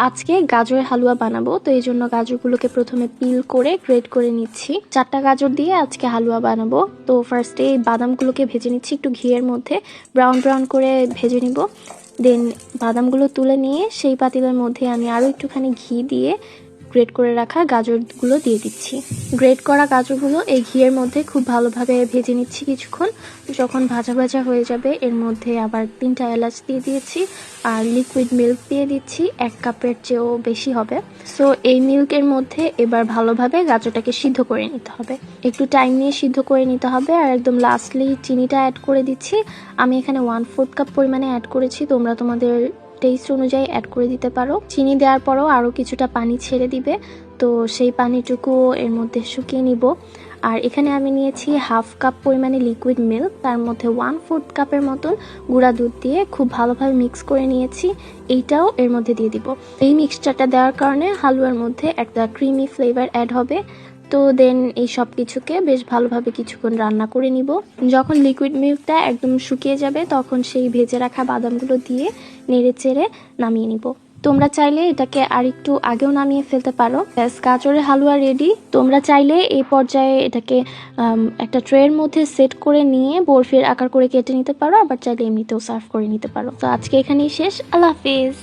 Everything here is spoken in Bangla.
আজকে গাজরের হালুয়া বানাবো, তো এই জন্য গাজরগুলোকে প্রথমে পিল করে গ্রেট করে নিচ্ছি। 4টা গাজর দিয়ে আজকে হালুয়া বানাবো। তো ফার্স্টে বাদামগুলোকে ভেজে নিচ্ছি একটু ঘিয়ের মধ্যে, ব্রাউন ব্রাউন করে ভেজে নিব। দেন বাদামগুলো তুলে নিয়ে সেই পাতিলের মধ্যে আমি আরও একটুখানি ঘি দিয়ে গ্রেট করে রাখা গাজরগুলো দিয়ে দিচ্ছি। গ্রেট করা গাজরগুলো এই ঘিয়ের মধ্যে খুব ভালোভাবে ভেজে নিচ্ছি কিছুক্ষণ। যখন ভাজা ভাজা হয়ে যাবে এর মধ্যে আবার 3টা এলাচ দিয়ে দিয়েছি আর লিকুইড মিল্ক দিয়ে দিচ্ছি, 1 কাপের চেয়েও বেশি হবে। সো এই মিল্কের মধ্যে এবার ভালোভাবে গাজরটাকে সিদ্ধ করে নিতে হবে, একটু টাইম নিয়ে সিদ্ধ করে নিতে হবে। আর একদম লাস্টলি চিনিটা অ্যাড করে দিচ্ছি। আমি এখানে 1/4 কাপ পরিমাণে অ্যাড করেছি, তোমরা তোমাদের টেস্ট অনুযায়ী অ্যাড করে দিতে পারো। চিনি দেওয়ার পরও আরও কিছুটা পানি ছেড়ে দিবে, তো সেই পানিটুকু এর মধ্যে শুকিয়ে নিব। আর এখানে আমি নিয়েছি 1/2 কাপ পরিমাণে লিকুইড মিল্ক, তার মধ্যে 1/4 কাপের মতন গুঁড়া দুধ দিয়ে খুব ভালোভাবে মিক্স করে নিয়েছি। এইটাও এর মধ্যে দিয়ে দিব। এই মিক্সচারটা দেওয়ার কারণে হালুয়ার মধ্যে একটা ক্রিমি ফ্লেভার অ্যাড হবে। তো দেন এই সব কিছুকে বেশ ভালোভাবে কিছুক্ষণ রান্না করে নিব। যখন লিকুইড মিল্কটা একদম শুকিয়ে যাবে তখন সেই ভেজে রাখা বাদামগুলো দিয়ে নেড়ে চেড়ে নামিয়ে নিব। তোমরা চাইলে এটাকে আরেকটু আগেও নামিয়ে ফেলতে পারো। ব্যাস, গাজরের হালুয়া রেডি। তোমরা চাইলে এই পর্যায়ে এটাকে একটা ট্রের মধ্যে সেট করে নিয়ে বরফির আকার করে কেটে নিতে পারো, আবার চাইলে এমনিতেও সার্ভ করে নিতে পারো। তো আজকে এখানেই শেষ। আল্লাহ হাফিজ।